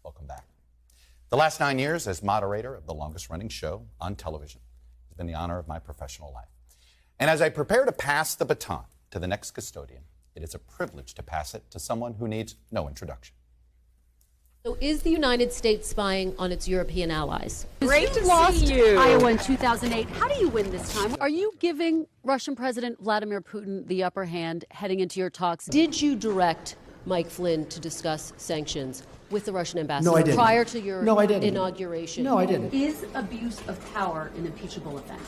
Welcome back. The last 9 years as moderator of the longest-running show on television has been the honor of my professional life. And as I prepare to pass the baton to the next custodian, it is a privilege to pass it to someone who needs no introduction. So is the United States spying on its European allies? Great to see you. Iowa in 2008. How do you win this time? Are you giving Russian President Vladimir Putin the upper hand heading into your talks? Did you direct Mike Flynn to discuss sanctions with the Russian ambassador No, I didn't. prior to your inauguration? No, I didn't. Is abuse of power an impeachable offense?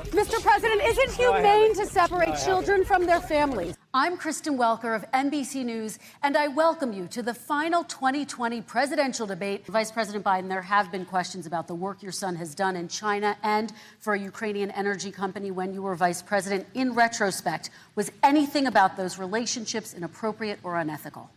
Mr. President, is it humane to separate children from their families? I'm Kristen Welker of NBC News, and I welcome you to the final 2020 presidential debate. Vice President Biden, there have been questions about the work your son has done in China and for a Ukrainian energy company when you were vice president. In retrospect, was anything about those relationships inappropriate or unethical?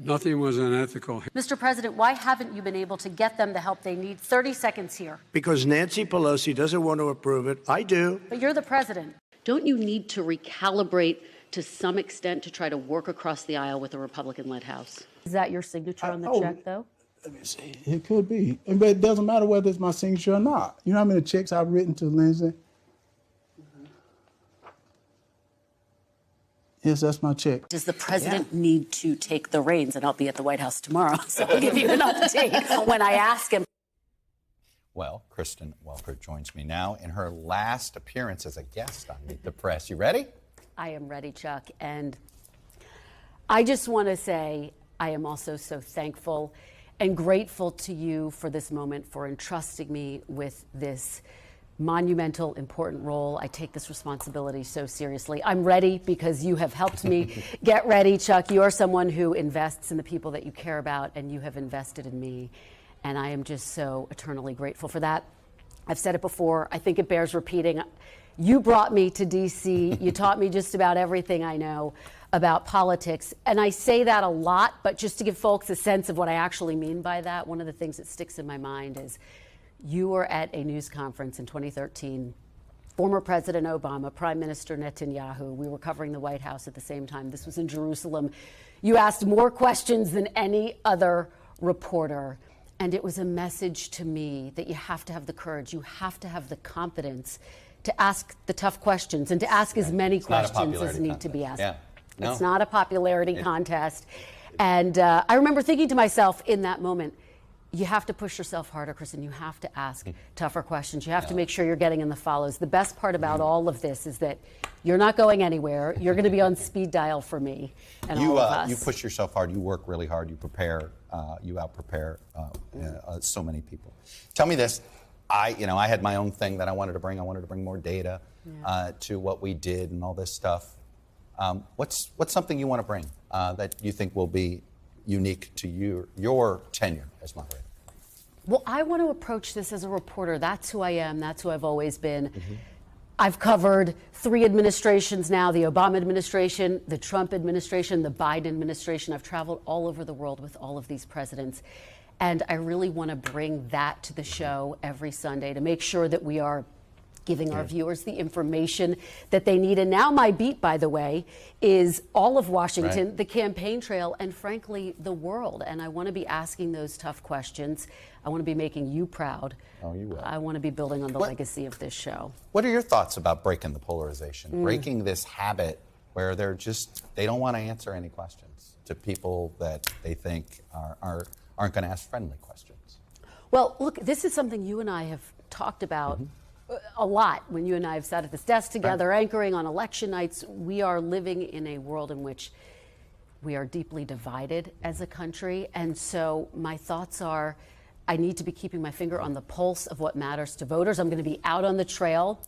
Nothing was unethical. Mr. President, why haven't you been able to get them the help they need? 30 seconds here. Because Nancy Pelosi doesn't want to approve it. I do. But you're the president. Don't you need to recalibrate to some extent to try to work across the aisle with a Republican-led House? Is that your signature on the check, though? Let me see. It could be. But it doesn't matter whether it's my signature or not. You know how many checks I've written to Lindsay? Yes, that's my check. Does the president need to take the reins? And I'll be at the White House tomorrow, so I'll give you an update when I ask him. Well, Kristen Welker joins me now in her last appearance as a guest on Meet the Press. You ready? I am ready, Chuck. And I just want to say I am also so thankful and grateful to you for this moment, for entrusting me with this monumental, important role. I take this responsibility so seriously. I'm ready because you have helped me get ready, Chuck. You are someone who invests in the people that you care about, and you have invested in me. And I am just so eternally grateful for that. I've said it before. I think it bears repeating. You brought me to D.C. You taught me just about everything I know about politics. And I say that a lot, but just to give folks a sense of what I actually mean by that, one of the things that sticks in my mind is you were at a news conference in 2013. Former President Obama, Prime Minister Netanyahu, we were covering the White House at the same time. This was in Jerusalem. You asked more questions than any other reporter. And it was a message to me that you have to have the courage, you have to have the confidence to ask the tough questions and to ask as many questions as need to be asked. Yeah. No. It's not a popularity contest. And I remember thinking to myself in that moment, you have to push yourself harder, Kristen. You have to ask tougher questions. You have to make sure you're getting in the follows. The best part about all of this is that you're not going anywhere. You're going to be on speed dial for me and all of us. You push yourself hard. You work really hard. You prepare. You out-prepare so many people. Tell me this. I had my own thing that I wanted to bring. I wanted to bring more data to what we did and all this stuff. What's something you want to bring that you think will be unique to your tenure as moderator? Well, I want to approach this as a reporter. That's who I am. That's who I've always been. I've covered 3 administrations now, the Obama administration, the Trump administration, the Biden administration. I've traveled all over the world with all of these presidents. And I really want to bring that to the show every Sunday to make sure that we are giving our viewers the information that they need. And now my beat, by the way, is all of Washington, the campaign trail, and frankly, the world. And I want to be asking those tough questions. I want to be making you proud. Oh, you will. I want to be building on the legacy of this show. What are your thoughts about breaking the polarization, breaking this habit where they don't want to answer any questions to people that they think aren't going to ask friendly questions? Well, look, this is something you and I have talked about a lot when you and I have sat at this desk together, anchoring on election nights. We are living in a world in which we are deeply divided as a country. And so my thoughts are, I need to be keeping my finger on the pulse of what matters to voters. I'm going to be out on the trail.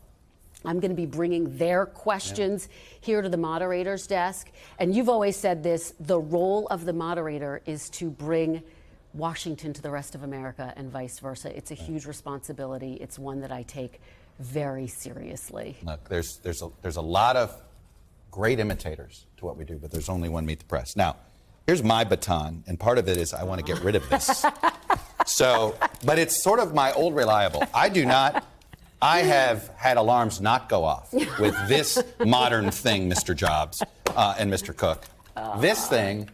I'm going to be bringing their questions here to the moderator's desk. And you've always said this, the role of the moderator is to bring Washington to the rest of America and vice versa. It's a huge responsibility. It's one that I take very seriously. Look, there's a lot of great imitators to what we do, but there's only one Meet the Press. Now, here's my baton, and part of it is I want to get rid of this. But it's sort of my old reliable. I have had alarms not go off with this modern thing, Mr. Jobs and Mr. Cook. This thing,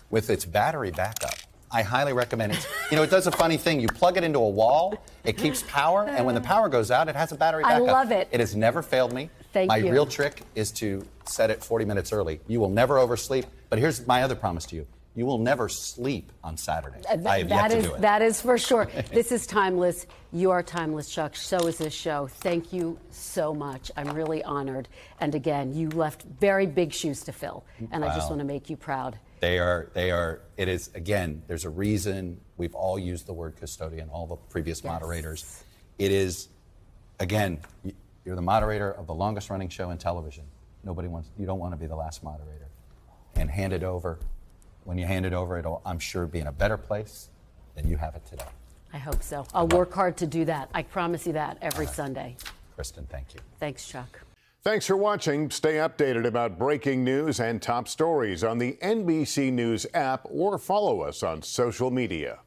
with its battery backup, I highly recommend it. You know, it does a funny thing. You plug it into a wall, it keeps power, and when the power goes out, it has a battery backup. I love it. It has never failed me. Thank my you. real trick is to set it 40 minutes early. You will never oversleep. But here's my other promise to you. You will never sleep on Saturday. I have yet to do it. That is for sure. This is timeless. You are timeless, Chuck. So is this show. Thank you so much. I'm really honored. And again, you left very big shoes to fill. And I just want to make you proud. They are, it is, again, there's a reason we've all used the word custodian, all the previous moderators. It is, again, you're the moderator of the longest running show in television. You don't want to be the last moderator. And hand it over. When you hand it over, it'll, I'm sure, be in a better place than you have it today. I hope so. I'll work hard to do that. I promise you that every Sunday. Kristen, thank you. Thanks, Chuck. Thanks for watching. Stay updated about breaking news and top stories on the NBC News app or follow us on social media.